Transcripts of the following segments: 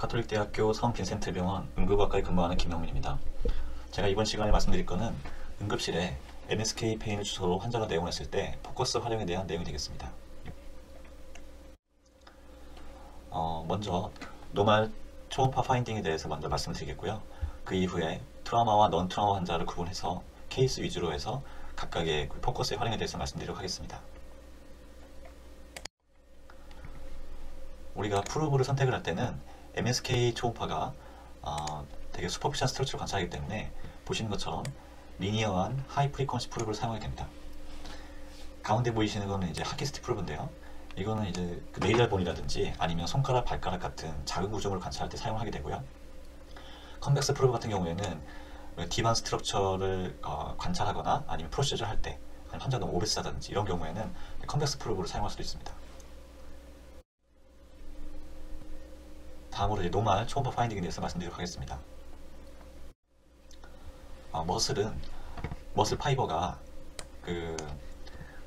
가톨릭대학교 성빈센트병원 응급학과에 근무하는 김영민입니다. 제가 이번 시간에 말씀드릴 거는 응급실에 MSK 페인을 주소로 환자가 내원했을 때 포커스 활용에 대한 내용이 되겠습니다. 먼저 노말 초음파 파인딩에 대해서 먼저 말씀을 드리겠고요. 그 이후에 트라우마와 넌 트라우마 환자를 구분해서 케이스 위주로 해서 각각의 포커스의 활용에 대해서 말씀드리도록 하겠습니다. 우리가 프로브를 선택을 할 때는 MSK 초음파가 되게 슈퍼피션 스트럭처를 관찰하기 때문에 보시는 것처럼 리니어한 하이 프리퀀시 프로브를 사용하게 됩니다. 가운데 보이시는 거는 이제 하키스티 프로브인데요. 이거는 이제 그 네일본이라든지 아니면 손가락, 발가락 같은 작은 구조물을 관찰할 때 사용하게 되고요. 컨벡스 프로브 같은 경우에는 디반 스트럭처를 관찰하거나 아니면 프로시저 할 때, 아니면 환자가 너무 오베스하다든지 이런 경우에는 컨벡스 프로브를 사용할 수도 있습니다. 다음으로 이제 노말 초음파 파인딩에 대해서 말씀드리도록 하겠습니다. 머슬 파이버가 그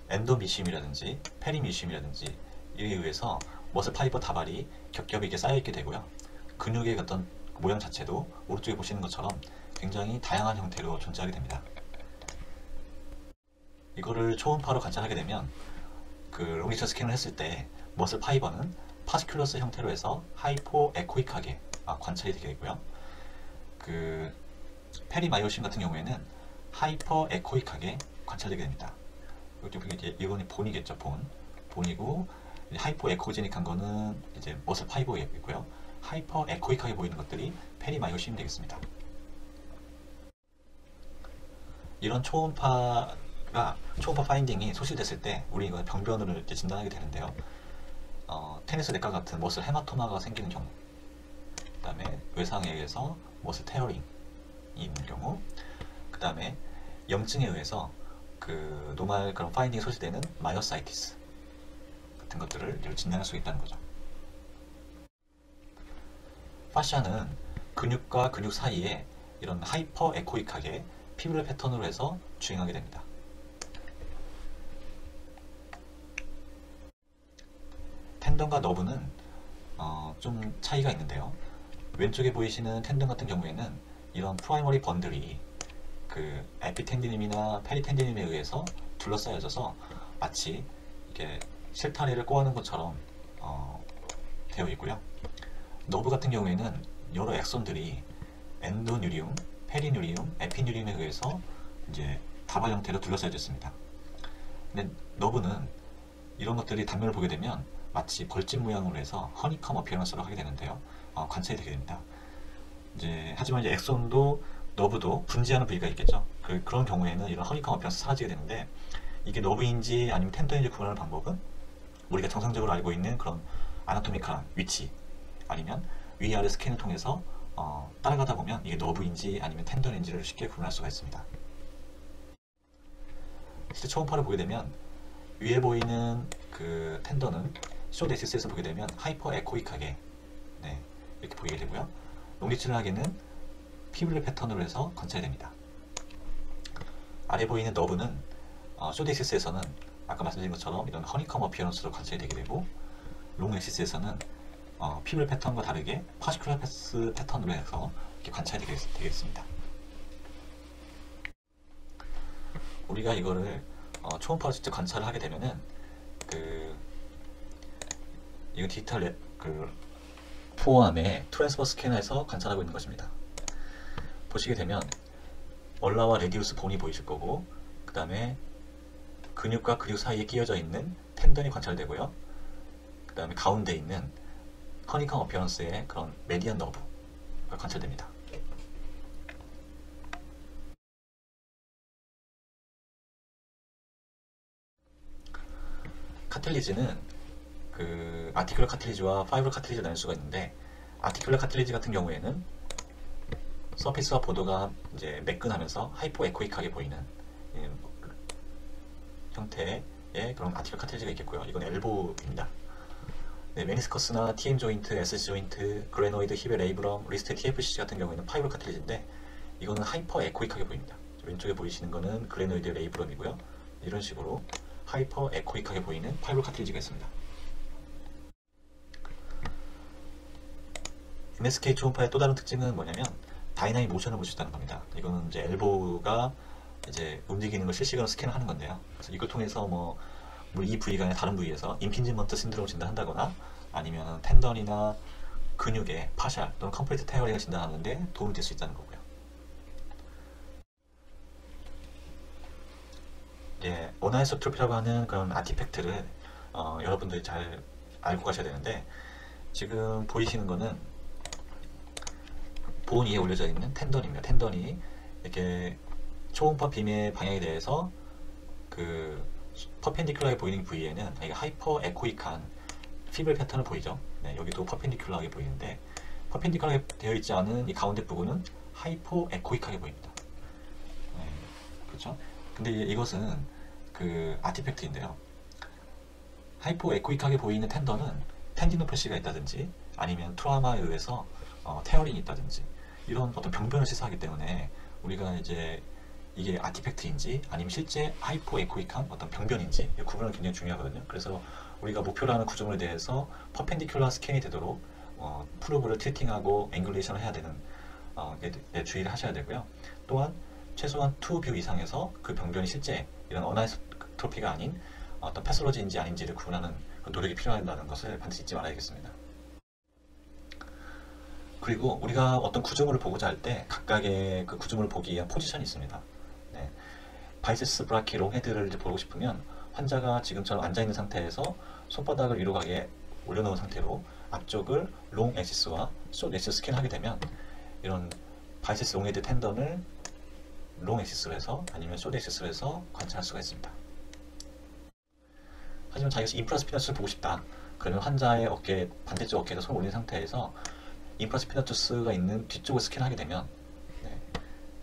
엔도미시움이라든지 페리미시움이라든지 이에 의해서 머슬 파이버 다발이 겹겹이 이렇게 쌓여있게 되고요. 근육의 어떤 모양 자체도 오른쪽에 보시는 것처럼 굉장히 다양한 형태로 존재하게 됩니다. 이거를 초음파로 관찰하게 되면 그 롱기처 스캔을 했을 때 머슬 파이버는 파스큘러스 형태로 해서 하이포 에코익하게 관찰이 되게 되고요. 그 페리마이오심 같은 경우에는 하이퍼 에코익하게 관찰되게 됩니다. 이거는 본이겠죠, 본이고 하이포 에코제닉한 거는 이제 머슬 파이버이고요. 하이퍼 에코익하게 보이는 것들이 페리마이오심이 되겠습니다. 이런 초음파 파인딩이 소실됐을 때 우리 이거 병변을 이제 진단하게 되는데요. 테니스 넷과 같은 머슬 헤마토마가 생기는 경우, 그 다음에 외상에 의해서 머슬 테어링이 있는 경우, 그 다음에 염증에 의해서 그 노말 그런 파인딩이 소실되는 마이오사이티스 같은 것들을 진단할 수 있다는 거죠. 파시아는 근육과 근육 사이에 이런 하이퍼 에코익하게 피부를 패턴으로 해서 주행하게 됩니다. 텐던과 너브는 좀 차이가 있는데요. 왼쪽에 보이시는 텐던 같은 경우에는 이런 프라이머리 번들이 그 에피텐디늄이나 페리텐디늄에 의해서 둘러싸여져서 마치 이렇게 실타래를 꼬아는 것처럼 되어 있고요. 너브 같은 경우에는 여러 엑손들이 엔도뉴리움, 페리뉴리움, 에피뉴리움에 의해서 이제 다발 형태로 둘러싸여져 있습니다. 근데 너브는 이런 것들이 단면을 보게 되면 마치 벌집 모양으로 해서 허니컴 어피어런스로 하게 되는데요. 관찰이 되게 됩니다. 하지만 이제 엑손도 너브도 분지하는 부위가 있겠죠. 그런 경우에는 이런 허니컴 어피어런스 사라지게 되는데, 이게 너브인지 아니면 텐던인지 구분하는 방법은 우리가 정상적으로 알고 있는 그런 아나토미컬한 위치 아니면 위아래 스캔을 통해서 따라가다 보면 이게 너브인지 아니면 텐던인지를 쉽게 구분할 수가 있습니다. 실제 초음파를 보게 되면 위에 보이는 그 텐던은 쇼데시스에서 보게 되면 하이퍼 에코익하게 이렇게 보이게 되고요. 롱기튜드하게는 피블레 패턴으로 해서 관찰이 됩니다. 아래 보이는 너브는 쇼데시스에서는 아까 말씀드린 것처럼 이런 허니컴 어피어런스로 관찰이 되게 되고, 롱엑시스에서는 피블레 패턴과 다르게 파시큘러 패스 패턴으로 해서 이렇게 관찰이 되겠습니다. 우리가 이거를 초음파로 직접 관찰을 하게 되면은 이거 디지털 포함에 트랜스퍼 스캐너에서 관찰하고 있는 것입니다. 보시게 되면 얼라와 레디우스 본이 보이실 거고, 그 다음에 근육과 근육 사이에 끼어져 있는 텐던이 관찰되고요. 그 다음에 가운데 있는 허니컴 어피어런스의 그런 메디안 너브가 관찰됩니다. 카틸리지는 그 아티큘러 카틸리지와 파이브럴 카틸리지를 나눌 수가 있는데, 아티큘러 카틸리지 같은 경우에는 서피스와 보도가 이제 매끈하면서 하이포 에코익하게 보이는 형태의 그런 아티큘러 카틸리지가 있겠고요. 이건 엘보입니다. 메니스커스나 TM 조인트, SC 조인트, 그레노이드, 힙의 레이브럼, 리스트 TFCC 같은 경우에는 파이브럴 카틸리지인데, 이거는 하이퍼 에코익하게 보입니다. 왼쪽에 보이시는 거는 그레노이드 레이브럼이고요. 이런 식으로 하이퍼 에코익하게 보이는 파이브럴 카틸리지가 있습니다. MSK 초음파의 또 다른 특징은 뭐냐면 다이나믹 모션을 볼 수 있다는 겁니다. 이거는 이제 엘보가 이제 움직이는 걸 실시간으로 스캔을 하는 건데요. 그래서 이걸 통해서 뭐 이 부위가 아니라 다른 부위에서 임핀지먼트 신드롬을 진단한다거나 아니면 텐던이나 근육의 파샬 또는 컴플리트 테어링을 진단하는데 도움이 될 수 있다는 거고요. 예, 어나이소트로피라고 하는 그런 아티팩트를 여러분들이 잘 알고 가셔야 되는데, 지금 보이시는 거는 본 위에 올려져 있는 텐던입니다. 텐던이 이렇게 초음파 빔의 방향에 대해서 그 퍼펜디큘러하게 보이는 부위에는 하이퍼 에코익한 피블 패턴을 보이죠. 네, 여기도 퍼펜디큘러하게 보이는데, 퍼펜디큘러하게 되어 있지 않은 이 가운데 부분은 하이포 에코익하게 보입니다. 네, 그렇죠? 근데 이것은 그 아티팩트인데요. 하이포 에코익하게 보이는 텐던은 텐디노퍼시가 있다든지 아니면 트라우마에 의해서 테어링이 있다든지 이런 어떤 병변을 시사하기 때문에 우리가 이제 이게 아티팩트인지 아니면 실제 하이포 에코익한 어떤 병변인지 구분은 굉장히 중요하거든요. 그래서 우리가 목표로 하는 구조물에 대해서 퍼펜디큘러 스캔이 되도록 프로브를 틸팅하고 앵글레이션을 해야 되는 주의를 하셔야 되고요. 또한 최소한 2뷰 이상에서 그 병변이 실제 이런 어나이소트로피가 아닌 어떤 패솔로지인지 아닌지를 구분하는 노력이 필요하다는 것을 반드시 잊지 말아야겠습니다. 그리고 우리가 어떤 구조물을 보고자 할 때 각각의 그 구조물을 보기 위한 포지션이 있습니다. 네. 바이세스 브라키 롱헤드를 보고 싶으면 환자가 지금처럼 앉아있는 상태에서 손바닥을 위로 가게 올려놓은 상태로 앞쪽을 롱 엑시스와 숏 엑시스 스캔하게 되면 이런 바이세스 롱헤드 텐던을 롱 엑시스로 해서 아니면 숏 엑시스로 해서 관찰할 수가 있습니다. 하지만 자기가 인프라스피너스를 보고 싶다. 그러면 환자의 어깨, 반대쪽 어깨에다 손을 올린 상태에서 인프라스피너투스가 있는 뒤쪽을 스캔하게 되면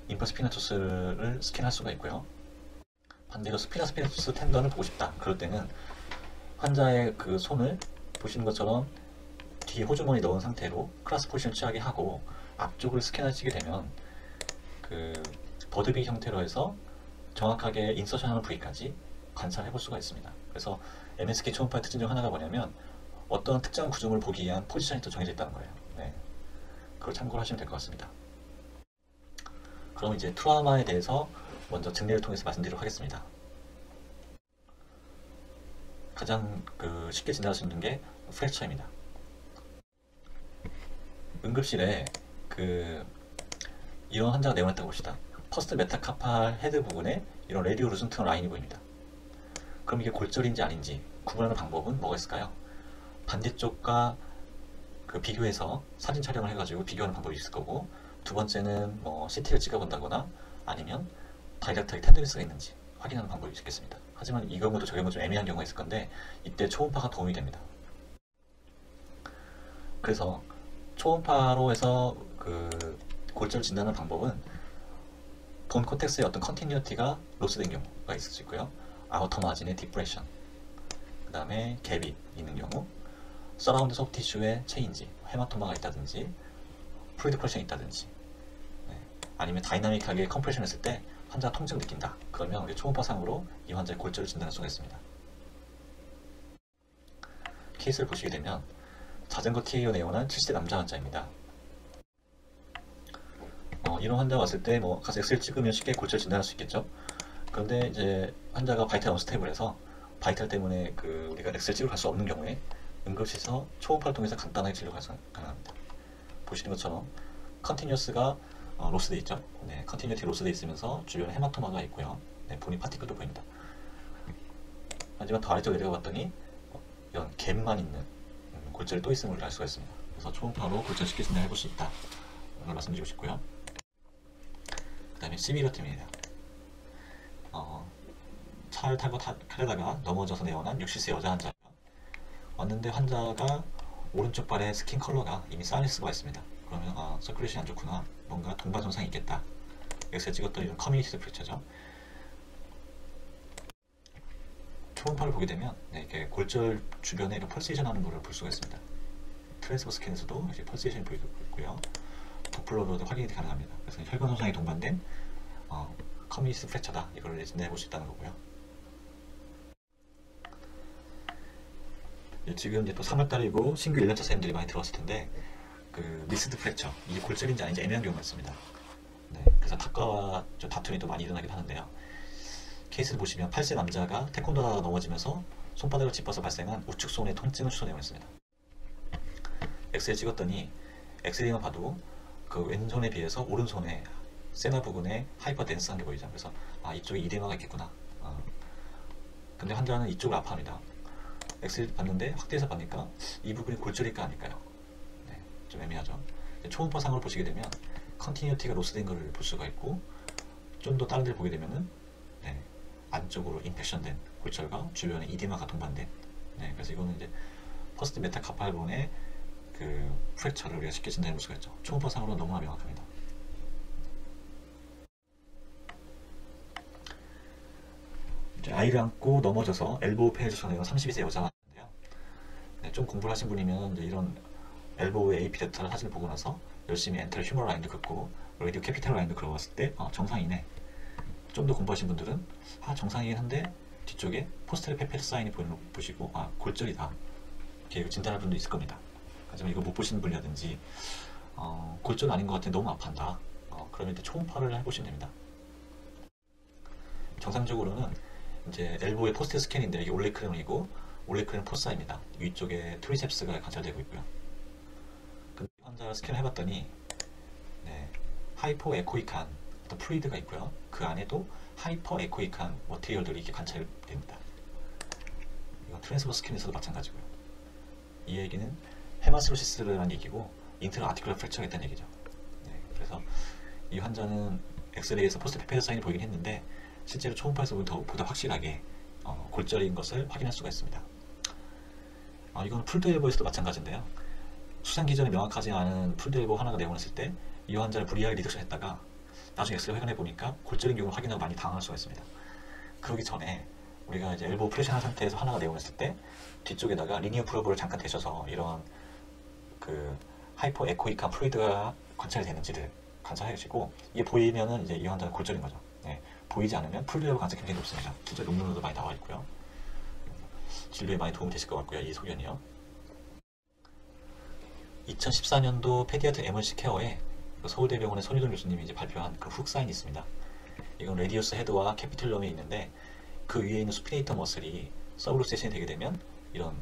인프라스피너투스를 스캔할 수가 있고요. 반대로 스피너스피너투스 텐던을 보고 싶다. 그럴 때는 환자의 그 손을 보시는 것처럼 뒤에 호주머니 넣은 상태로 클라스 포지션을 취하게 하고 앞쪽을 스캔하시게 되면 그 버드비 형태로 해서 정확하게 인서션하는 부위까지 관찰해 볼 수가 있습니다. 그래서 MSK 초음파의 특징 중 하나가 뭐냐면 어떤 특정한 구조물을 보기 위한 포지션이 또 정해져 있다는 거예요. 네. 그걸 참고를 하시면 될 것 같습니다. 그럼 이제 트라우마에 대해서 먼저 증례를 통해서 말씀드리도록 하겠습니다. 가장 쉽게 진단할 수 있는 게 프랙처입니다. 응급실에 이런 환자가 내원했다고 봅시다. 퍼스트 메타카팔 헤드 부분에 이런 레디오 루슨트론 라인이 보입니다. 그럼 이게 골절인지 아닌지 구분하는 방법은 뭐가 있을까요? 반대쪽과 비교해서 사진 촬영을 해가지고 비교하는 방법이 있을 거고, 두 번째는 뭐 CT를 찍어본다거나 아니면 다이렉트하게 텐더니스가 있는지 확인하는 방법이 있겠습니다. 하지만 이 경우도 저 경우 좀 애매한 경우가 있을 건데 이때 초음파가 도움이 됩니다. 그래서 초음파로 해서 골절 진단하는 방법은 본 코텍스의 어떤 컨티뉴티가 로스된 경우가 있을 수 있고요. 아우터 마진의 디프레션, 그 다음에 갭이 있는 경우, 서라운드 소프트 티슈에 체인지, 헤마토마가 있다든지 플루이드 컬션이 있다든지, 아니면 다이나믹하게 컴프레션 했을 때 환자가 통증을 느낀다. 그러면 우리 초음파상으로 이 환자의 골절을 진단할 수가 있습니다. 케이스를 보시게 되면 자전거 TAO 내원한 70대 남자 환자입니다. 이런 환자가 왔을 때 가서 엑스를 찍으면 쉽게 골절 진단할 수 있겠죠. 그런데 이제 환자가 바이탈 언스테이블해서 바이탈 때문에 우리가 엑스를 찍으러 갈 수 없는 경우에 응급실에서 초음파를 통해서 간단하게 진료가 가능합니다. 보시는 것처럼 컨티뉴어스가 로스되어 있죠. 네, 컨티뉴티 로스되어 있으면서 주변에 헤마토마가 있고요. 네, 본인 파티클도 보입니다. 하지만 더 아래쪽에 내려가 봤더니 이런 갭만 있는 골절이 또 있음을 알 수가 있습니다. 그래서 초음파로 골절 쉽게 진단해 볼 수 있다. 오늘 말씀드리고 싶고요. 그 다음에 시비러팀입니다. 차를 타고 가려다가 넘어져서 내원한 60세 여자 환자가 왔는데 환자가 오른쪽 발에 스킨 컬러가 이미 사이너스가 있습니다. 그러면 서큘레이션이 안 좋구나, 뭔가 동반 손상이 있겠다. 엑스에 찍었던 이런 커뮤니티 프랙처죠. 초음파를 보게 되면 이렇게 골절 주변에 펄세이션 하는 것을 볼 수가 있습니다. 트랜스퍼 스캔에서도 이제 펄세이션이 보이고 있고요. 도플러로도 확인이 가능합니다. 그래서 혈관 손상이 동반된 커뮤니티 프랙처다, 이걸 진단해 볼 수 있다는 거고요. 지금 이제 또 3월달이고 신규 1년차 선생님들이 많이 들어왔을 텐데 그 미스드 프랙처, 이게 골절인지 아닌지 애매한 경우가 있습니다. 네, 그래서 탁과와 좀 다툼이 또 많이 일어나기도 하는데요. 케이스를 보시면 8세 남자가 태권도하다가 넘어지면서 손바닥을 짚어서 발생한 우측 손의 통증을 추천해 있습니다. 엑스레이 찍었더니 엑스레이만 봐도 그 왼손에 비해서 오른손에 세나 부근에 하이퍼 덴스한 게 보이죠. 그래서 아, 이쪽에 이데마가 있겠구나. 근데 환자는 이쪽을 아파합니다. 엑스레이 봤는데 확대해서 보니까 이 부분이 골절일까 아닐까요? 네, 좀 애매하죠. 초음파상으로 보시게 되면 컨티뉴티가 로스된 것을 볼 수가 있고, 좀 더 다른 데를 보게 되면은 네, 안쪽으로 인펙션된 골절과 주변에 이데마가 동반된, 네, 그래서 이거는 이제 퍼스트 메타카팔본의 그 프랙처를 우리가 쉽게 진단해 볼 수가 있죠. 초음파상으로 너무나 명확합니다. 이제 아이를 안고 넘어져서 엘보우 페네트레이션 내용 32세 여자가 있는데요. 네, 좀 공부를 하신 분이면 이제 이런 엘보우의 AP 데이터를 사진을 보고 나서 열심히 엔터를 휴머 라인도 긋고 레디오 캐피탈 라인도 그려봤을 때 정상이네. 좀 더 공부하신 분들은 정상이긴 한데 뒤쪽에 포스텔 페페트 사인이 보이는 거 보시고 골절이다 이렇게 진단할 분도 있을 겁니다. 하지만 이거 못 보시는 분이라든지 골절 아닌 것 같은데 너무 아파한다. 그러면 이제 초음파를 해보시면 됩니다. 정상적으로는 이제 엘보의 포스트 스캔인데 이게 올레크레논이고 올레크레논 포사입니다. 위쪽에 트리셉스가 관찰되고 있고요. 근데 환자 스캔을 해봤더니 네, 하이포 에코이칸 어떤 플루이드가 있고요. 그 안에도 하이퍼 에코이칸 머티리얼들이 이렇게 관찰됩니다. 이건 트랜스버 스캔에서도 마찬가지고요. 이 얘기는 헤마스로시스라는 얘기고 인트라 아티큘러 프랙처가 있다는 얘기죠. 네, 그래서 이 환자는 엑스레이에서 포스트 페페드 사인이 보이긴 했는데 실제로 초음파에서 보면 보다 확실하게 골절인 것을 확인할 수가 있습니다. 이건 풀드 엘보에서도 마찬가지인데요. 수상 기전이 명확하지 않은 풀드 엘보 하나가 내보냈을 때 이 환자를 불이하게 리덕션 했다가 나중에 엑스레이 확인해 보니까 골절인 경우를 확인하고 많이 당황할 수가 있습니다. 그러기 전에 우리가 이제 엘보 프레션한 상태에서 하나가 내보냈을 때 뒤쪽에다가 리니어 프로브를 잠깐 대셔서 이런 그 하이퍼 에코이칸 플루이드가 관찰이 되는지를 관찰하시고 이게 보이면은 이제 이 환자는 골절인 거죠. 네, 보이지 않으면 풀드 엘보 가능성이 굉장히 높습니다. 실제 논문으로도 많이 나와 있고요. 진료에 많이 도움이 되실 것 같고요. 이 소견이요. 2014년도 페디아트 에머지 케어에 서울대병원의 손희동 교수님이 이제 발표한 그 훅 사인이 있습니다. 이건 레디우스 헤드와 캐피툴럼에 있는데 그 위에 있는 수피네이터 머슬이 서브루세션이 되게 되면 이런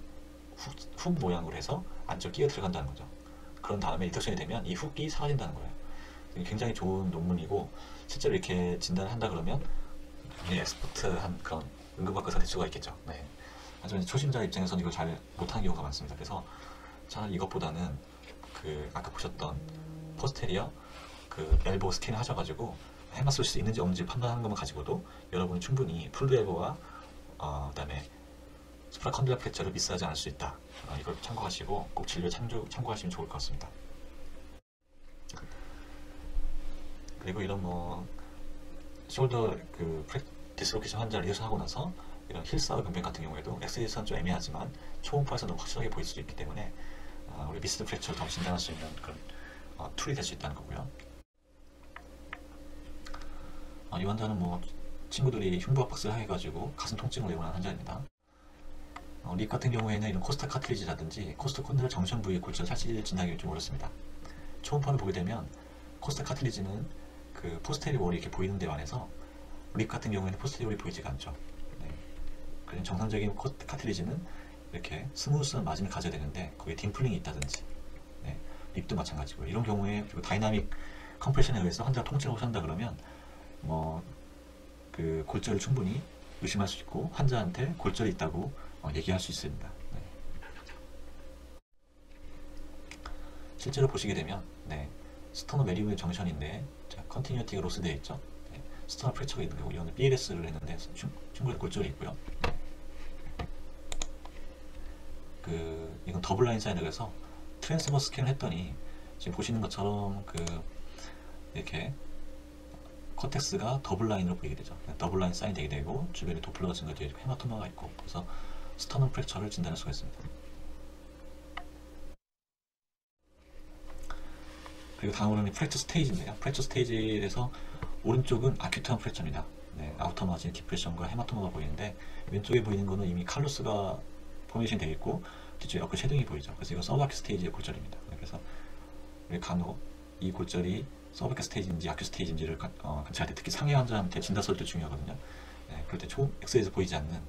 훅 모양으로 해서 안쪽 끼어 들어간다는 거죠. 그런 다음에 리덕션이 되면 이 훅이 사라진다는 거예요. 굉장히 좋은 논문이고 실제로 이렇게 진단을 한다 그러면 엑스퍼트한 그런 응급학과사 될 수가 있겠죠. 네. 하지만 초심자 입장에서는 이걸 잘 못하는 경우가 많습니다. 그래서 차라리 이것보다는 그 아까 보셨던 포스테리어 그 엘보 스캔을 하셔가지고 헤마스로시스 있는지 없는지 판단하는 것만 가지고도 여러분이 충분히 풀드 엘보와 그다음에 스프라컨딜라 프랙처를 미스하지 않을 수 있다. 이걸 참고하시고 꼭 진료에 참고하시면 좋을 것 같습니다. 그리고 이런 뭐 숄더 그 디스로케이션 환자를 리허설하고 나서 이런 힐사와 변변 같은 경우에도 엑스레이에서는 좀 애매하지만 초음파에서는 확실하게 보일 수 있기 때문에 우리 미스드 프랙처를 더 진단할 수 있는 그런 툴이 될 수 있다는 거고요. 이 환자는 뭐 친구들이 흉부압 박스를 해가지고 가슴 통증을 내고난 환자입니다. 립 같은 경우에는 이런 코스타 카트리지라든지 코스트 콘드라 정션 부위의 골절 사실 진단하기 좀 어렵습니다. 초음파를 보게 되면 코스타 카트리지는 그 포스테리어 월이 이렇게 보이는 데 반해서 립 같은 경우에는 포스테리어 월이 보이지가 않죠. 네. 그래서 정상적인 코스타 카트리지는 이렇게 스무스한 마진을 가져야 되는데 거기에 딤플링이 있다든지 네. 립도 마찬가지고요. 이런 경우에 그리고 다이나믹 컴프레션에 의해서 환자가 통증을 호소한다 그러면 뭐 그 골절을 충분히 의심할 수 있고 환자한테 골절이 있다고 얘기할 수 있습니다. 네. 실제로 보시게 되면 스터너 메리우의 정션인데 컨티뉴티가 로스되어 있죠. 네. 스터너 프랙처가 있는 거고 이거는 BLS를 했는데 충분히 골절이 있고요. 이건 더블 라인 사인을 해서 트랜스버 스캔을 했더니 지금 보시는 것처럼 이렇게 커텍스가 더블 라인으로 보이게 되죠. 더블 라인 사인이 되게 되고 주변에 도플러가 증가되어 있고 헤마토마가 있고 그래서 스터넘 프랙처를 진단할 수가 있습니다. 그리고 다음으로는 프랙처 스테이지인데요. 프랙처 스테이지에서 오른쪽은 아큐트한 프랙처입니다. 네, 아우터 마진 디프레션과 헤마토마가 보이는데 왼쪽에 보이는 거는 이미 칼루스가 포메이션이 되어 있고 뒤쪽에 어크 쉐딩이 보이죠. 그래서 이건 서브아큐 스테이지의 골절입니다. 그래서 간혹 이 골절이 서브큐 스테이지인지 아큐 스테이지인지를 관찰할 때, 특히 상해 환자한테 진단 썰 때 중요하거든요. 네, 그럴 때 엑스레이에서 보이지 않는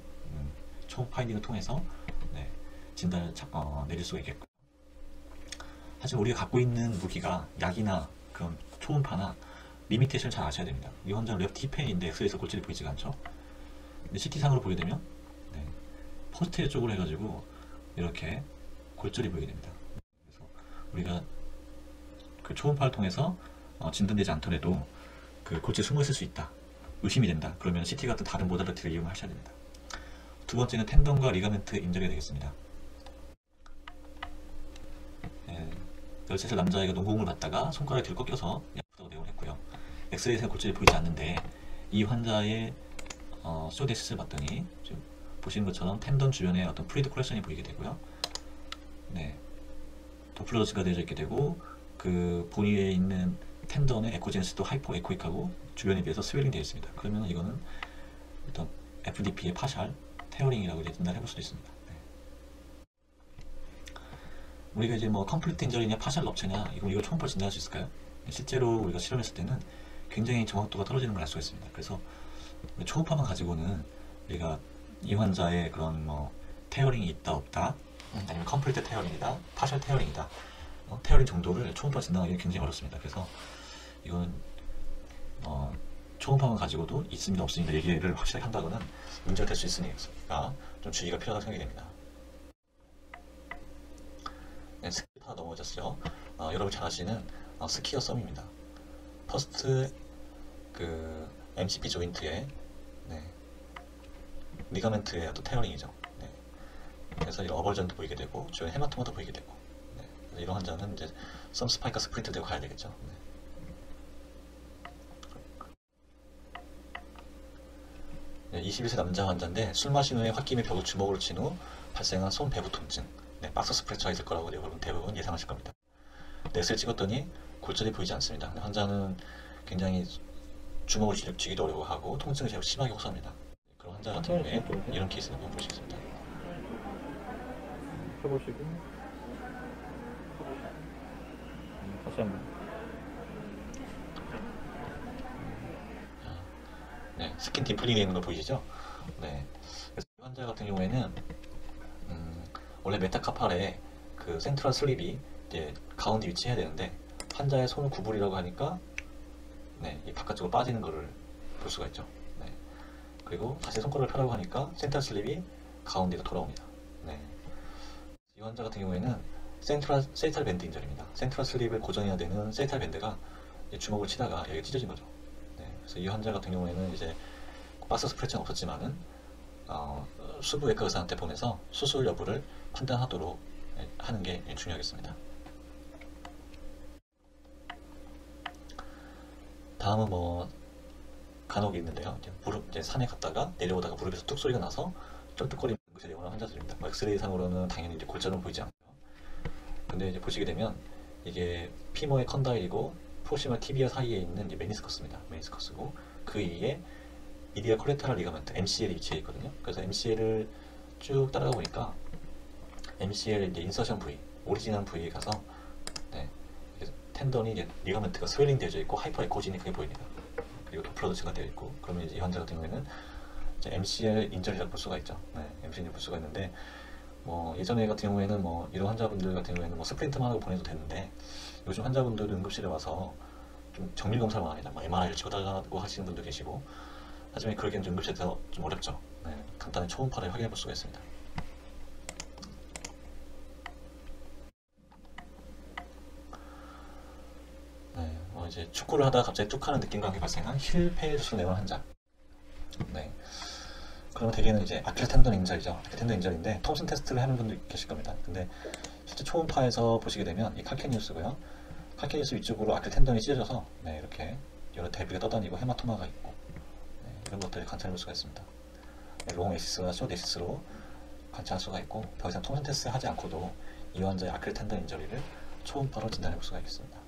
초음 파인딩을 통해서 네, 진단을 내릴 수가 있겠고, 하지만 우리가 갖고 있는 무기가 약이나 그런 초음파나 리미테이션을 잘 아셔야 됩니다. 이 환자는 레프트 힙팬인데 엑스레이에서 골절이 보이지가 않죠. 근데 CT상으로 보게 되면 네, 포스테리어 쪽으로 해가지고 이렇게 골절이 보이게 됩니다. 그래서 우리가 그 초음파를 통해서 진단되지 않더라도 그 골절이 숨어 있을 수 있다, 의심이 된다, 그러면 CT 같은 다른 모다리티를 이용하셔야 됩니다. 두 번째는 텐던과 리가멘트 인절이 되겠습니다. 13살 남자아이가 농구공을 받다가 손가락이 뒤로 꺾여서 아프다고 내용을 했고요. 엑스레이에서 골절이 보이지 않는데 이 환자의 스튜어디스를 봤더니 지금 보시는 것처럼 텐던 주변에 어떤 플루이드 컬렉션이 보이게 되고요. 네, 도플러스가 되어져 있게 되고, 그 본위에 있는 텐던의 에코제네시스도 하이포 에코익하고 주변에 비해서 스웰링 되어 있습니다. 그러면 이거는 일단 FDP의 파샬 테어링이라고 이제 진단해 볼 수도 있습니다. 네. 우리가 이제 뭐 컴플리트 인저리냐 파샬 럽처냐 이걸 초음파로 진단할 수 있을까요? 실제로 우리가 실험했을 때는 굉장히 정확도가 떨어지는 걸 알 수가 있습니다. 그래서 초음파만 가지고는 우리가 이 환자의 그런 뭐 테어링이 있다 없다, 아니면 컴플리트 테어링이다, 파셜 테어링이다, 테어링 정도를 초음파 진단하기는 굉장히 어렵습니다. 그래서 이건 초음파만 가지고도 있습니다 없습니다 얘기를 확실하게 한다고는 문제가 될 수 있으니까 좀 주의가 필요하다고 생각이 됩니다. 네, 스킵 하나 넘어졌죠. 여러분 잘 아시는 스키어 썸입니다. 퍼스트 그 MCP 조인트의 네, 리가멘트의 어떤 테어링이죠. 네. 그래서 이런 어벌전도 보이게 되고 주변에 헤마토마도 보이게 되고, 네. 이런 환자는 이제 썸 스파이크 스프린트 되고 가야 되겠죠. 네. 네, 21세 남자 환자인데 술 마신 후에 홧김에 벽을 주먹으로 친 후 발생한 손 배부 통증, 네, 박스 프랙처가 있을 거라고 여러분 대부분 예상하실 겁니다. 넷을 찍었더니 골절이 보이지 않습니다. 환자는 굉장히 주먹을 쥐기도 어려워하고 통증을 제일 심하게 호소합니다. 그런 환자 같은 경우에 이런 케이스를 한번 보시겠습니다. 펴보시고 다시 한번. 네, 스킨 딤플링이 있는 거 보이시죠? 네, 그래서 이 환자 같은 경우에는 원래 메타카팔에 그 센트럴 슬립이 이제 가운데 위치해야 되는데 환자의 손을 구부리라고 하니까 네, 이 바깥쪽으로 빠지는 것을 볼 수가 있죠. 네. 그리고 다시 손가락을 펴라고 하니까 센트럴 슬립이 가운데로 돌아옵니다. 네. 이 환자 같은 경우에는 세이탈 밴드 인절입니다. 센트럴 슬립을 고정해야 되는 세이탈 밴드가 주먹을 치다가 여기 찢어진 거죠. 네. 그래서 이 환자 같은 경우에는 이제 박스 스프레처는 없었지만은 수부외과 의사한테 보내서 수술 여부를 판단하도록 하는 게 중요하겠습니다. 다음은 뭐 간혹이 있는데요. 이제 산에 갔다가 내려오다가 무릎에서 뚝 소리가 나서 쩔뚝거리는 것이 원하는 환자들입니다. 엑스레이 상으로는 당연히 이제 골절은 보이지 않고요. 근데 이제 보시게 되면 이게 피모의 컨다일이고 프로시멀 티비아 사이에 있는 이제 메니스커스입니다. 메니스커스고 그 위에 미디어 콜레테럴 리가멘트 MCL이 위치해 있거든요. 그래서 MCL을 쭉 따라가 보니까 MCL 이제 인서션 부위, 오리지널 부위에 가서 네, 텐던이 이제 리가멘트가 스웰링 되어져 있고 하이퍼 에코지닉하게 보입니다. 그리고 도플러드츠가 되어 있고, 그러면 이제 이 환자 같은 경우에는 이제 MCL 인절이라고 볼 수가 있죠. 네, MCL 볼 수가 있는데 뭐 예전에 같은 경우에는 뭐 이런 환자분들 같은 경우에는 뭐 스프린트만 하고 보내도 되는데 요즘 환자분들은 응급실에 와서 좀 정밀 검사를 원합니다. 뭐 MRI를 찍어달라고 하시는 분도 계시고, 하지만 그러기엔 좀 응급실에서 좀 어렵죠. 네, 간단히 초음파를 확인해 볼 수가 있습니다. 네, 이제 축구를 하다가 갑자기 뚝 하는 느낌과 함께 발생한 힐페일수술 내원 환자. 네. 그러면 대개는 이제 아킬레 텐던 인절이죠. 아킬레 텐던 인절인데 톰슨 테스트를 하는 분도 계실 겁니다. 근데 실제 초음파에서 보시게 되면 이 칼케니우스고요. 칼케니우스 위쪽으로 아킬레 텐던이 찢어져서 네, 이렇게 여러 데브리가 떠다니고 헤마토마가 있고, 네, 이런 것들을 관찰해 볼 수가 있습니다. 네, 롱 에시스와 숏 에시스로 관찰할 수가 있고, 더 이상 톰슨 테스트를 하지 않고도 이 환자의 아킬레 텐던 인절이를 초음파로 진단해 볼 수가 있겠습니다.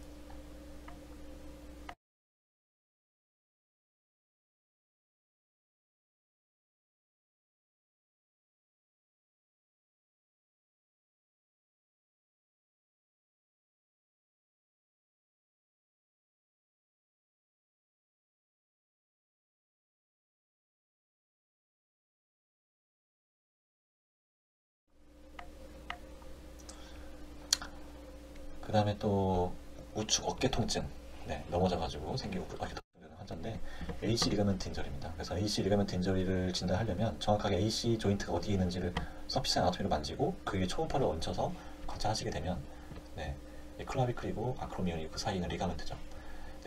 다음에 또 우측 어깨 통증, 네, 넘어져가지고 생긴 어깨 통증 되는 환자인데 AC 리가멘트 인저리입니다. 그래서 AC 리가멘트 인저리를 진단하려면 정확하게 AC 조인트가 어디에 있는지를 서피스 아나토미로 만지고 그 위에 초음파를 얹혀서 관찰하시게 되면, 네, 클라비클이고 아크로미온이 그 사이에 있는 리가멘트죠.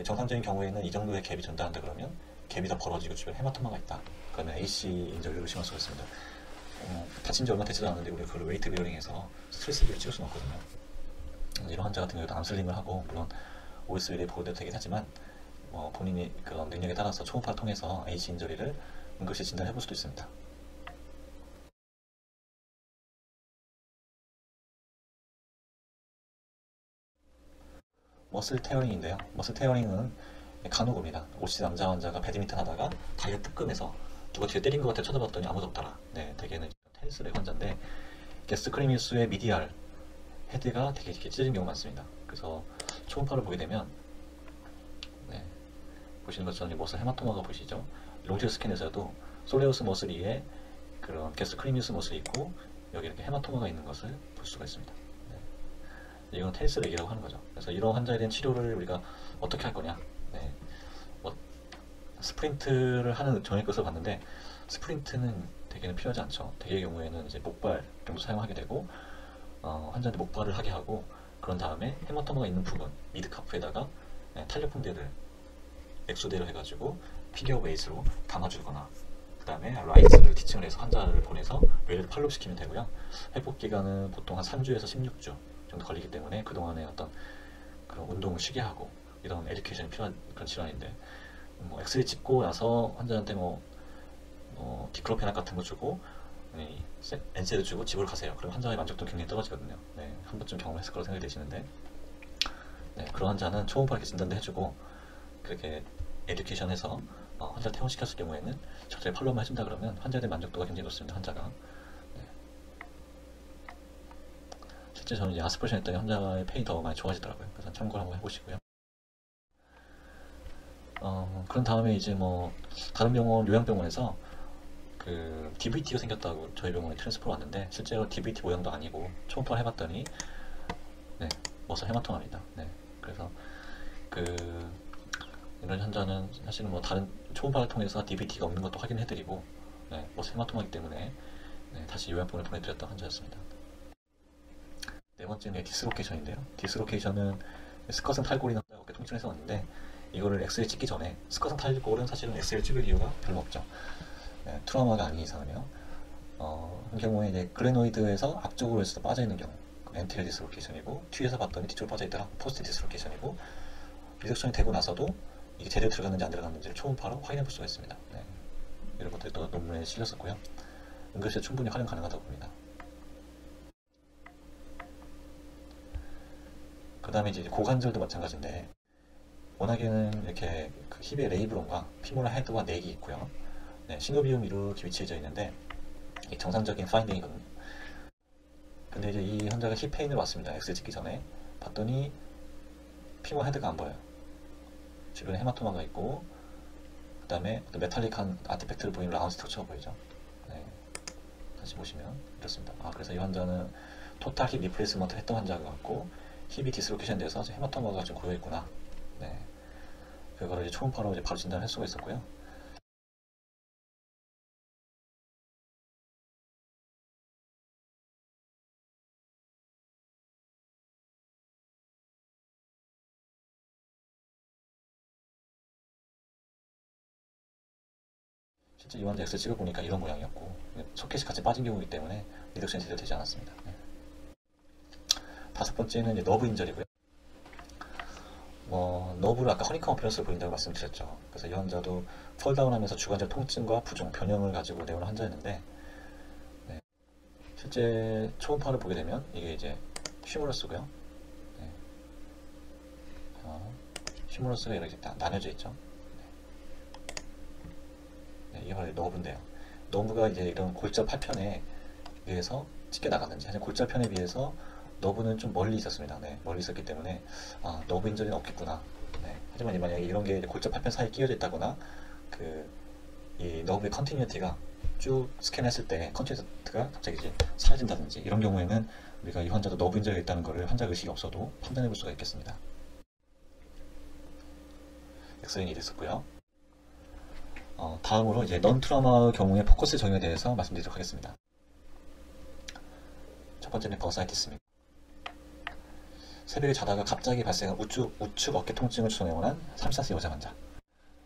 정상적인 경우에는 이 정도의 갭이 전달한다 그러면 갭이 더 벌어지고 주변에 헤마토마가 있다. 그러면 AC 인저리로 의심할 수가 있습니다. 다친 지 얼마 되지도 않았는데 우리가 그걸 웨이트 베어링해서 스트레스를 찍을 수는 없거든요. 이런 환자 같은 경우도 암슬링을 하고, 물론 OSL에 보호도 되긴 하지만 본인이 그런 능력에 따라서 초음파를 통해서 AC 인저리를 응급실 진단해 볼 수도 있습니다. 머슬 테어링인데요. 머슬 테어링은 간혹 옵니다. 50대 남자 환자가 배드민턴 하다가 다리가 뜨끔해서 누가 뒤에 때린 것 같아 쳐다봤더니 아무도 없더라. 네, 대개는 테니스의 환자인데 게스트크리미우스의 미디알 헤드가 되게 이렇게 찢어진 경우가 많습니다. 그래서 초음파를 보게 되면, 네, 보시는 것처럼 머슬 헤마토마가 보이시죠? 롱실 스캔에서도 솔레우스 머슬 위에 그런 게스트크리미우스 머슬이 있고 여기 이렇게 헤마토마가 있는 것을 볼 수가 있습니다. 네, 이건 테니스 렉이라고 하는 거죠. 그래서 이런 환자에 대한 치료를 우리가 어떻게 할 거냐? 네, 스프린트를 하는 정형외과에서 봤는데 스프린트는 대개는 필요하지 않죠. 대개의 경우에는 이제 목발 정도 사용하게 되고, 환자한테 목발을 하게 하고, 그런 다음에 헤마토마가 있는 부분 미드카프에다가 탄력붕대를 엑소대로 해가지고 피겨 웨이스로 감아주거나, 그 다음에 라이스를 티칭을 해서 환자를 보내서 뇌를 팔로우시키면 되고요. 회복 기간은 보통 한 3주에서 16주 정도 걸리기 때문에 그동안에 어떤 그런 운동을 쉬게 하고 이런 에듀케이션이 필요한 그런 질환인데, 엑스레이 찍고 나서 환자한테 디클로페낙 같은 거 주고 엔세드 주고 집으로 가세요. 그럼 환자의 만족도 굉장히 떨어지거든요. 네, 한 번쯤 경험했을 거라고 생각이 되시는데, 네, 그런 환자는 초음파 이렇게 진단도 해주고 그렇게 에듀케이션해서 환자를 퇴원시켰을 경우에는 적절히 팔로우만 해준다 그러면 환자에 대한 만족도가 굉장히 높습니다. 환자가. 네. 실제 저는 이제 아스피레이션 했더니 환자의 페인이 더 많이 좋아지더라고요. 그래서 참고를 한번 해보시고요. 그런 다음에 이제 다른 병원, 요양병원에서 그 DVT가 생겼다고 저희 병원에 트랜스퍼로 왔는데 실제로 DVT 모양도 아니고 초음파를 해봤더니, 네, 머슬 헤마토마입니다. 네, 그래서 이런 환자는 사실은 다른 초음파를 통해서 DVT가 없는 것도 확인해드리고, 네, 머슬 헤마토마이기 때문에, 네, 다시 요양병원에 보내드렸던 환자였습니다. 네 번째는 디스로케이션인데요. 디스로케이션은 스컷은 탈골이나 어깨 통증에서 왔는데 이거를 엑스레이 찍기 전에, 스컷은 탈골은 사실은 엑스레이 찍을 이유가 별로 없죠. 네, 트라우마가 아닌 이상은요. 한 경우에 이제 글레노이드에서 앞쪽으로 해서 빠져있는 경우 엔테리어 디스로케이션이고, 뒤에서 봤더니 뒤쪽으로 빠져있더라 포스트 디스로케이션이고, 리덕션이 되고 나서도 이게 제대로 들어갔는지 안 들어갔는지를 초음파로 확인해 볼 수가 있습니다. 네, 이런 것들이 또 논문에 실렸었고요. 응급실에 충분히 활용 가능하다고 봅니다. 그 다음에 이제 고관절도 마찬가지인데, 워낙에는 이렇게 그 힙의 레이브론과 피모랄 헤드와 넥이 있고요. 네, 신고비움이 이렇게 위치해져 있는데 정상적인 파인딩이거든요. 근데 이제 이 환자가 힙 페인을 왔습니다. 엑스레이 찍기 전에 봤더니 피모 헤드가 안 보여요. 주변에 헤마토마가 있고, 그 다음에 메탈릭한 아티팩트를 보이는 라운드 스트럭처가 보이죠. 네, 다시 보시면 이렇습니다. 그래서 이 환자는 토탈 힙 리플레이스먼트 했던 환자 같고 힙이 디스로케이션 돼서 헤마토마가 좀 고여있구나. 네, 그거를 이제 초음파로 이제 바로 진단할 수가 있었고요. 실제 이 환자 엑스를 찍어보니까 이런 모양이었고, 소켓이 같이 빠진 경우이기 때문에 리덕션이 제대로 되지 않았습니다. 네. 다섯 번째는 이제 너브 인저리고요. 너브를 아까 허니컴 어피런스를 보인다고 말씀드렸죠. 그래서 이 환자도 펄다운하면서 주관절 통증과 부종, 변형을 가지고 내온 환자였는데, 네, 실제 초음파를 보게 되면 이게 이제 휴머러스고요. 네. 휴머러스가 이렇게 나뉘어져 있죠. 네, 이걸 너브인데요. 너브가 이제 이런 골절 파편에 의해서 찢겨 나갔는지, 사실 골절편에 비해서 너브는 좀 멀리 있었습니다. 네, 멀리 있었기 때문에 너브 인저리는 없겠구나. 네, 하지만 만약에 이런 게 골절 파편 사이에 끼어져 있다거나 이 너브의 컨티뉴티가 쭉 스캔했을 때 컨텐츠가 갑자기 이제 사라진다든지 이런 경우에는 우리가 이 환자도 너브 인저리가 있다는 것을 환자 의식이 없어도 판단해 볼 수가 있겠습니다. 엑스레이는 이랬었고요. 다음으로 이제 넌 트라우마 경우의 포커스 적용에 대해서 말씀드리도록 하겠습니다. 첫 번째는 버사이티스입니다. 새벽에 자다가 갑자기 발생한 우측 어깨 통증을 주소내원한 34세 여자 환자.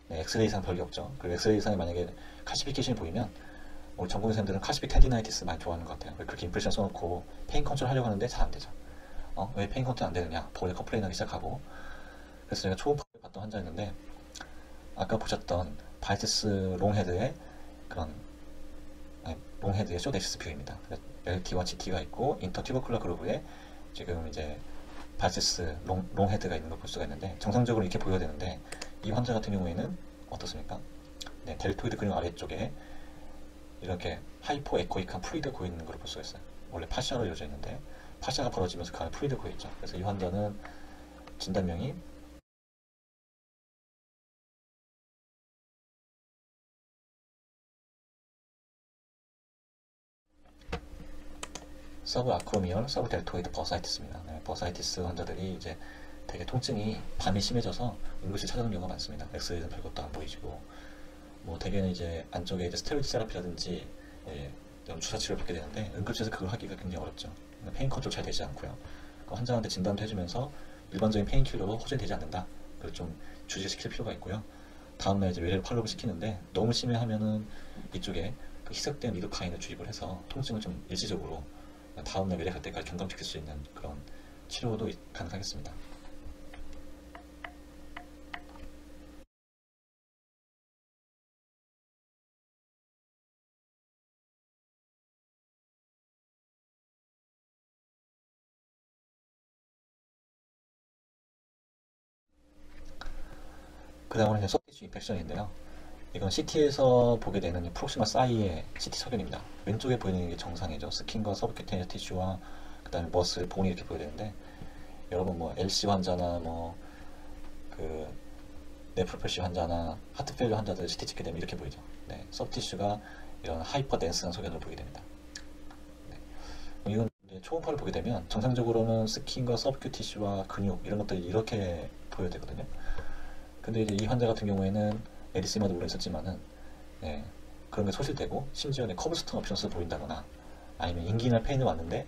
네, 엑스레이 이상 별게 없죠. 그리고 엑스레이 이상에 만약에 칼시피케이션이 보이면 우리 전공의 선생님들은 칼시픽 텐디나이티스 많이 좋아하는 것 같아요. 그렇게 임프레션 써놓고 페인 컨트롤 하려고 하는데 잘 안 되죠. 왜 페인 컨트롤 안 되느냐? 볼에 컴플레인 하기 시작하고. 그래서 제가 초음파를 봤던 환자였는데 아까 보셨던 바이티스 롱헤드의 그런 롱헤드의 쇼데시스 뷰입니다. LT와 GT가 있고 인터튜버클러 그루브에 지금 이제 바이티스 롱헤드가 있는 걸 볼 수가 있는데 정상적으로 이렇게 보여야 되는데 이 환자 같은 경우에는 어떻습니까? 네, 델토이드 근육 아래쪽에 이렇게 하이포 에코이크한 플루이드가 고여 있는 걸 볼 수가 있어요. 원래 파샤로 이루어져 있는데 파샤가 벌어지면서 그 안에 플루이드가 고여 있죠. 그래서 이 환자는 진단명이 서브아크로미얼 서브델토이드 버사이티스입니다. 네, 버사이티스 환자들이 이제 되게 통증이 밤에 심해져서 응급실 찾아오는 경우가 많습니다. 엑스레이는 별것도 안 보이시고 뭐 대개는 이제 안쪽에 이제 스테로이드 세라피라든지 이런 주사 치료를 받게 되는데 응급실에서 그걸 하기가 굉장히 어렵죠. 페인 컨트롤 잘 되지 않고요. 그 환자한테 진단도 해주면서 일반적인 페인킬러로 호전이 되지 않는다. 그걸 좀 주의시킬 필요가 있고요. 다음날 이제 외래로 팔로우를 시키는데 너무 심해하면은 이쪽에 그 희석된 리도카인을 주입을 해서 통증을 좀 일시적으로 다음날 외래 갈 때까지 경감시킬 수 있는 그런 치료도 가능하겠습니다. 그 다음으로 이제 소프티슈 인펙션인데요. 이건 CT에서 보게 되는 프록시마 사이의 CT 소견입니다. 왼쪽에 보이는 게 정상이죠. 스킨과 서브큐테니어스 티슈와 그 다음에 머슬, 본이 이렇게 보여야 되는데 여러분 뭐 LC 환자나 뭐 그 네프로패시 환자나 하트페일러 환자들 CT 찍게 되면 이렇게 보이죠. 네, 서브티슈가 이런 하이퍼 덴스한 소견을 보이게 됩니다. 네. 이건 이제 초음파를 보게 되면 정상적으로는 스킨과 서브큐 티슈와 근육 이런 것들이 이렇게 보여야 되거든요. 근데 이제 이 환자 같은 경우에는 에리스마도 물론 있었지만은 네, 그런 게 소실되고 심지어 커브스톤 옵션스 보인다거나 아니면 인기날 페인을 왔는데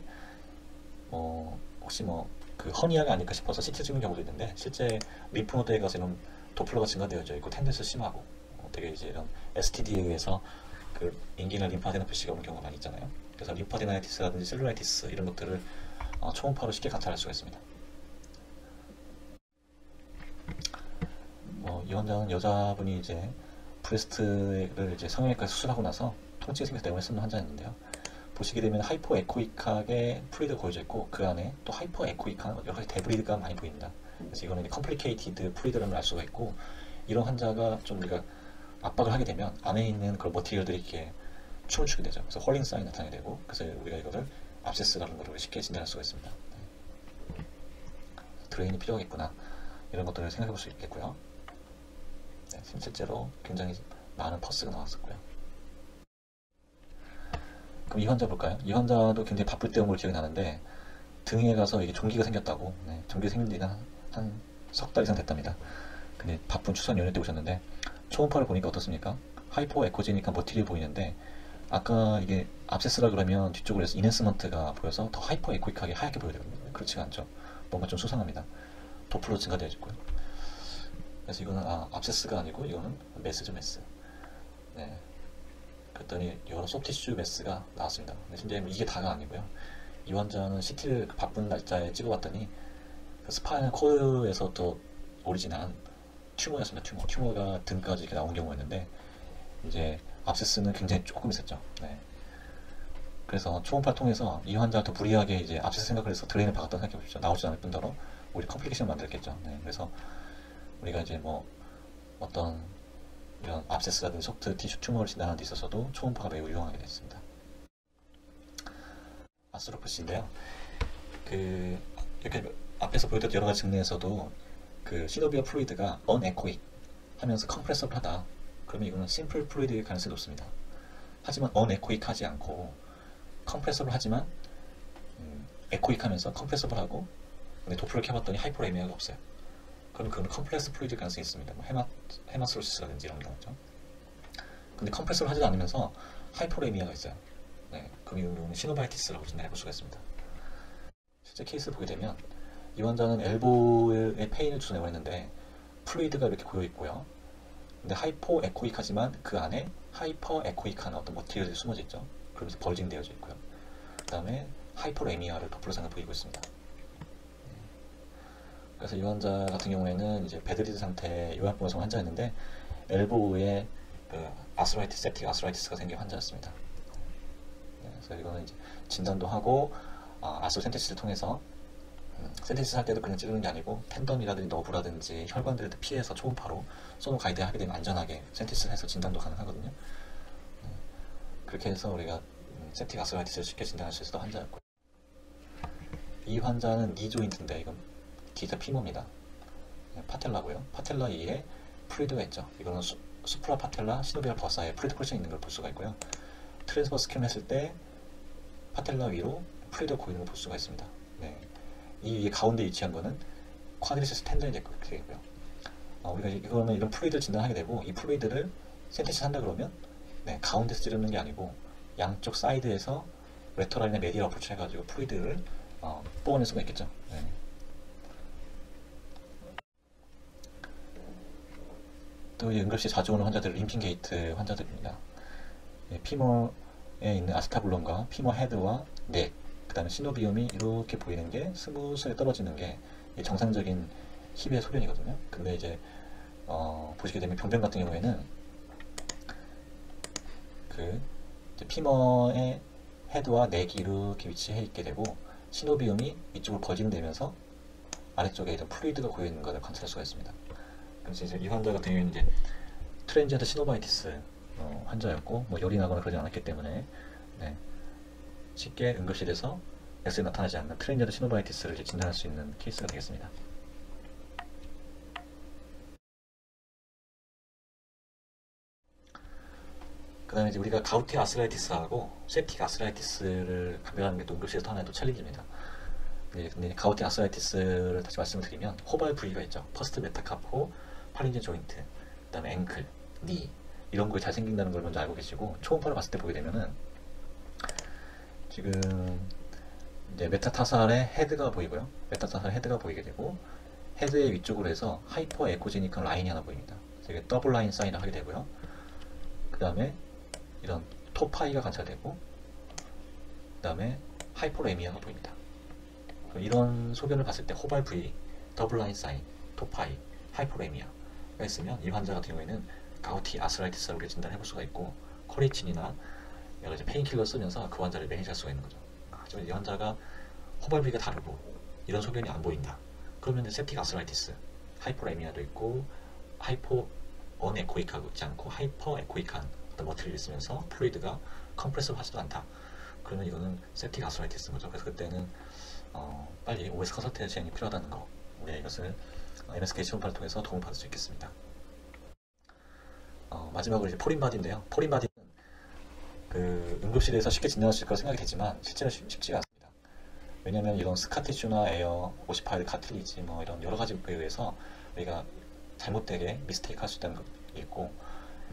혹시 뭐 그 허니아가 아닐까 싶어서 CT 찍는 경우도 있는데 실제 림프노드에 가서 이런 도플러가 증가되어져 있고 텐덴스 심하고 되게 이제 이런 STD에 의해서 그 인기날 림파데노패시가 오는 경우가 많이 있잖아요. 그래서 림파데나이티스라든지 셀룰라이티스 이런 것들을 초음파로 쉽게 관찰할 수가 있습니다. 이 환자는 여자분이 이제 브레스트를 이제 성형외과 수술하고 나서 통증이 생겨서 내원에 쓰는 환자였는데요. 보시게 되면 하이퍼 에코이크하게 플루이드가 고여져 있고 그 안에 또 하이퍼 에코이크한 여러 가지 데브리드가 많이 보입니다. 그래서 이거는 컴플리케이티드 플루이드라는 걸 알 수가 있고 이런 환자가 좀 우리가 압박을 하게 되면 안에 있는 그런 머티리얼들이 이렇게 춤을 추게 되죠. 그래서 헐링 사인이 나타나게 되고 그래서 우리가 이거를 압세스라는 걸 쉽게 진단할 수가 있습니다. 드레인이 필요하겠구나 이런 것들을 생각해 볼 수 있겠고요. 네, 실제로 굉장히 많은 퍼스가 나왔었고요. 그럼 이 환자 볼까요? 이 환자도 굉장히 바쁠 때 온 걸 기억이 나는데 등에 가서 이게 종기가 생겼다고. 네, 종기가 생긴 지가 한 석 달 이상 됐답니다. 근데 바쁜 추석 연휴 때 오셨는데 초음파를 보니까 어떻습니까? 하이퍼 에코지니까 머티리얼 보이는데 아까 이게 압세스라 그러면 뒤쪽으로 해서 이넨스먼트가 보여서 더 하이퍼 에코이크하게 하얗게 보여야 되거든요. 그렇지가 않죠. 뭔가 좀 수상합니다. 도플러 증가되어 있고요. 그래서 이거는 압세스가 아니고 이거는 메스죠, 메스. 네. 그랬더니 여러 소프티슈 메스가 나왔습니다. 근데 진짜 이게 다가 아니고요. 이 환자는 CT를 바쁜 날짜에 찍어봤더니 그 스파이널 코드에서 또 오리진한 튜머였습니다. 튜머가 등까지 이렇게 나온 경우였는데 이제 압세스는 굉장히 조금 있었죠. 네. 그래서 초음파를 통해서 이 환자를 더 무리하게 이제 압세스 생각을 해서 드레인을 박았다고 생각해 보십시오. 나오지 않을 뿐더러 우리 컴플리케이션을 만들었겠죠. 네. 그래서 우리가 이제 뭐 어떤 이런 압세스라든지 소프트 티슈 튜머를 진단하는 데 있어서도 초음파가 매우 유용하게 됐습니다. 아스트로프시인데요. 그 이렇게 앞에서 보여드렸던 여러 가지 증례에서도 그 시노비아 플루이드가 언에코익 하면서 컴프레서블하다. 그러면 이거는 심플 플루이드일 가능성이 높습니다. 하지만 언에코익하지 않고 컴프레서블 하지만 에코익하면서 컴프레서블하고 근데 도플러를 켜봤더니 하이퍼레미아가 없어요. 그럼 그건 컴플렉스 플루이드 가능성이 있습니다. 뭐 헤마스로시스라든지 이런 경우죠. 근데 컴프레서를 하지도 않으면서 하이퍼레미아가 있어요. 네, 그럼 이거는 시노바이티스라고 진단해볼 수가 있습니다. 실제 케이스를 보게 되면 이 환자는 엘보의 페인을 주소내고 했는데 플루이드가 이렇게 고여 있고요. 근데 하이포 에코익하지만 그 안에 하이퍼 에코익한 어떤 머티리얼이 숨어져 있죠. 그러면서 벌징되어져 있고요. 그 다음에 하이퍼레미아를 도플러상을 보이고 있습니다. 그래서 이 환자 같은 경우에는 이제 베드리드 상태 요합병성 환자였는데 엘보에 그 아스라이티스, 세틱 아스라이티스가 생긴 환자였습니다. 네, 그래서 이거는 이제 진단도 하고 아스센테시스를 통해서 센테시스 할 때도 그냥 찌르는 게 아니고 텐덤이라든지 너브라든지 혈관들을 피해서 초음파로 소노 가이드 하게 되면 안전하게 센테시스를 해서 진단도 가능하거든요. 그렇게 해서 우리가 세틱 아스라이티스를 쉽게 진단할 수 있었던 환자였고요. 이 환자는 니 조인트인데 이건 기타 피모입니다. 파텔라고요. 파텔라 이에 플루이드가 있죠. 이거는 수프라 파텔라 시노비얼 버사에 플루이드 콜렉션이 있는 걸 볼 수가 있고요. 트랜스버스 캠 했을 때 파텔라 위로 플루이드가 고이는 걸 볼 수가 있습니다. 네. 이 위에 가운데 위치한 거는 쿼드리세스 텐던이 되고요. 우리가 이거는 이런 플루이드를 진단하게 되고 이 플루이드를 센테시스 한다 그러면 네, 가운데서 찌르는 게 아니고 양쪽 사이드에서 레터럴이나 메디얼 어프로치 해가지고 플루이드를 뽑아낼 수가 있겠죠. 네. 또 응급실 자주 오는 환자들은 림핑 게이트 환자들입니다. 예, 피머에 있는 아스타블론과 피머 헤드와 넥, 그 다음에 시노비움이 이렇게 보이는 게 스무스하게 떨어지는 게 정상적인 힙의 소변이거든요. 근데 이제 보시게 되면 병변 같은 경우에는 그 피머의 헤드와 넥이 이렇게 위치해 있게 되고 시노비움이 이쪽으로 버진되면서 아래쪽에 이런 플루이드가 고여 있는 것을 관찰할 수가 있습니다. 그래서 이제 이 환자 같은 경우에는 이제 트랜지언트 시노바이티스 환자였고 뭐 열이 나거나 그러지 않았기 때문에 네, 쉽게 응급실에서 엑스에 나타나지 않는 트랜지언트 시노바이티스를 진단할 수 있는 케이스가 되겠습니다. 그 다음에 이제 우리가 가우티 아스라이티스하고 세틱 아스라이티스를 감별하는 게 또 응급실에서 하나의 또 챌린지입니다. 근데 가우티 아스라이티스를 다시 말씀을 드리면 호발 부위가 있죠. 퍼스트 메타카포, 팔인제 조인트, 그 다음에 앵클, 니 이런 거에 잘 생긴다는 걸 먼저 알고 계시고 초음파를 봤을 때 보게 되면은 지금 이제 메타타살의 헤드가 보이고요. 메타타살 헤드가 보이게 되고 헤드의 위쪽으로 해서 하이퍼 에코제닉한 라인이 하나 보입니다. 그래서 이게 더블 라인 사인을 하게 되고요. 그 다음에 이런 토파이가 관찰되고 그 다음에 하이퍼레미아가 보입니다. 이런 소견을 봤을 때 호발 부위, 더블 라인 사인, 토파이, 하이퍼레미아가 있으면 이 환자 같은 경우에는 가우티 아스라이티스라고 진단해 볼 수가 있고 코리친이나 여러 가지 페인킬러 쓰면서 그 환자를 매니지할 수가 있는 거죠. 하지만 이 환자가 호발 부위가 다르고 이런 소견이 안 보인다. 그러면 세틱 아스라이티스, 하이퍼레미아도 있고 하이포 언에코익하고 있지 않고 하이퍼 에코익한 어떤 머티리얼이 있으면서 플루이드가 컴프레스를 하지도 않다. 그러면 이거는 세틱 아스라이티스인 거죠. 그래서 그때는 빨리 OS 컨설트 제한이 필요하다는 거, 우리가 이것을 MSK 시험파를 통해서 도움을 받을 수 있겠습니다. 마지막으로 이제 포린바디인데요. 포린바디는 그 응급실에서 쉽게 진단하실 거라 생각이 되지만 실제로 쉽지가 않습니다. 왜냐하면 이런 스카티슈나 에어, 오시파이드, 카틸리지 뭐 이런 여러 가지 것에 의해서 우리가 잘못되게 미스테이크 할 수 있다는 것도 있고,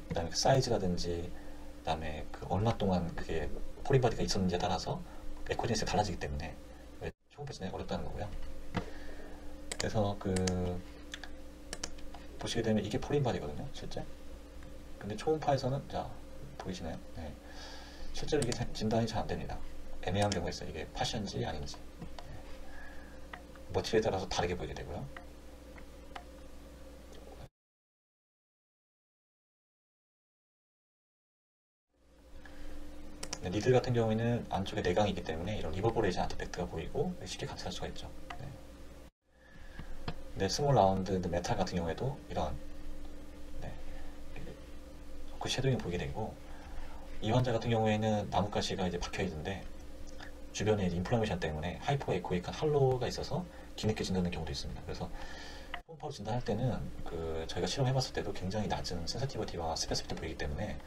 그 다음에 그 사이즈라든지, 그 다음에 그 얼마 동안 그게 포린바디가 있었는지에 따라서 에코제니스가 달라지기 때문에 초음파 진단이 어렵다는 거고요. 그래서 그 보시게 되면 이게 포린바디거든요, 실제. 근데 초음파에서는 자 보이시나요? 네. 실제로 이게 진단이 잘 안 됩니다. 애매한 경우가 있어요. 이게 파션지 아닌지. 머티리에 따라서 다르게 보이게 되고요. 니들 같은 경우에는 안쪽에 내강이기 때문에 이런 리버보레이션 아티팩트가 보이고 쉽게 관찰할 수가 있죠. 네. 근데 스몰 라운드 메탈 같은 경우에도 이런 그 섀도잉이 보이게 되고, 이 환자 같은 경우에는 나뭇가시가 이제 박혀 있는데 주변에 인플라메이션 때문에 하이퍼 에코익한 할로가 있어서 뒤늦게 진단되는 경우도 있습니다. 그래서 초음파로 진단할 때는 그 저희가 실험해봤을 때도 굉장히 낮은 센서티비티와 스페시피티 보이기 때문에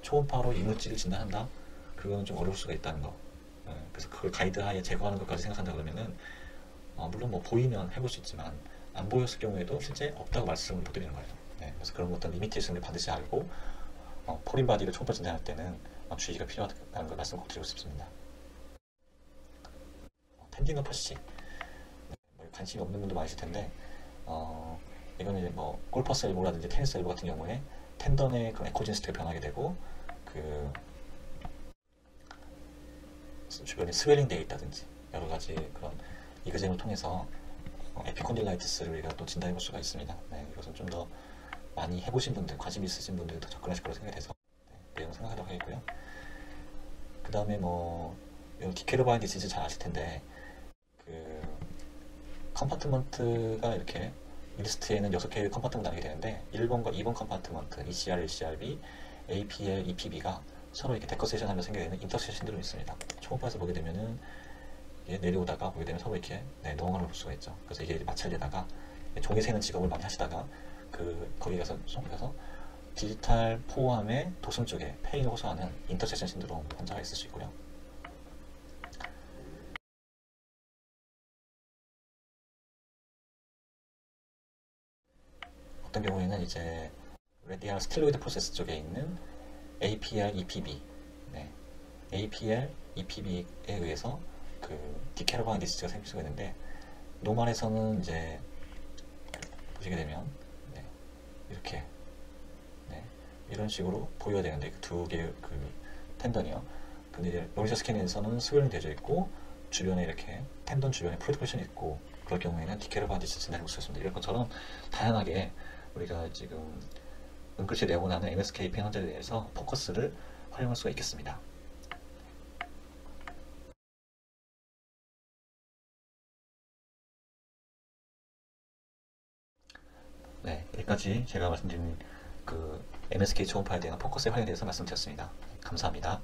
초음파로 이물질을 진단한다? 그거는 좀 어려울 수가 있다는 거. 그래서 그걸 가이드하에 제거하는 것까지 생각한다 그러면은 물론 뭐 보이면 해볼 수 있지만 안 보였을 경우에도 실제 없다고 말씀을 못 드리는 거예요. 그래서 그런 어떤 리미테이션을 반드시 알고 포린 바디를 초음파 진단할 때는 주의가 필요하다는 걸 말씀 꼭 드리고 싶습니다. 텐딩과 퍼시 관심이 없는 분도 많으실 텐데 이거는 이제 뭐 골퍼스 엘보라든지 테니스 엘보 같은 경우에 텐던의 그 에코제니스트가 변하게 되고 그 주변에 스웰링 되어 있다든지 여러 가지 그런 이그잼을 통해서 에피콘딜라이티스를 우리가 또 진단해 볼 수가 있습니다. 이것은 좀 더 많이 해보신 분들, 관심 있으신 분들이 더 접근하실 거라고 생각이 돼서 내용 생각하도록 하겠고요. 그 다음에 뭐 디케르바인 디시즈 잘 아실 텐데 그 컴파트먼트가 이렇게 리스트에는 6개의 컴파트먼트 나뉘게 되는데 1번과 2번 컴파트먼트 ECR, ECRB, APL, EPB가 서로 이렇게 데커세이션 하면서 생기게 되는 인터섹션 신드롬이 있습니다. 초음파에서 보게 되면은 내려오다가 보게 되면 서로 이렇게 넘어가는 걸 볼 수가 있죠. 그래서 이게 마찰되다가 종이 세는 직업을 많이 하시다가 거기 가서 디지털 포함의 도심 쪽에 페인을 호소하는 인터섹션 신드롬 환자가 있을 수 있고요. 어떤 경우에는 이제 레디알 스틸로이드 프로세스 쪽에 있는 APL, EPB, APL, EPB에 의해서 그 디케르바인 디시즈가 생길 수가 있는데 노멀에서는 이제 보시게 되면 이렇게 이런 식으로 보여야 되는데 그 두 개의 그 텐던이요. 근데 이제 로리셔 스캔에서는 스웰링 되어 있고 주변에 이렇게 텐던 주변에 프로트루션이 있고 그럴 경우에는 디케르바인 디시즈 진단을 볼 수 있습니다. 이런 것처럼 다양하게 우리가 지금 응급실 내원하는 MSK 폐 환자에 대해서 포커스를 활용할 수가 있겠습니다. 여기까지 제가 말씀드린 그 MSK 초음파에 대한 포커스의 활용에 대해서 말씀드렸습니다. 감사합니다.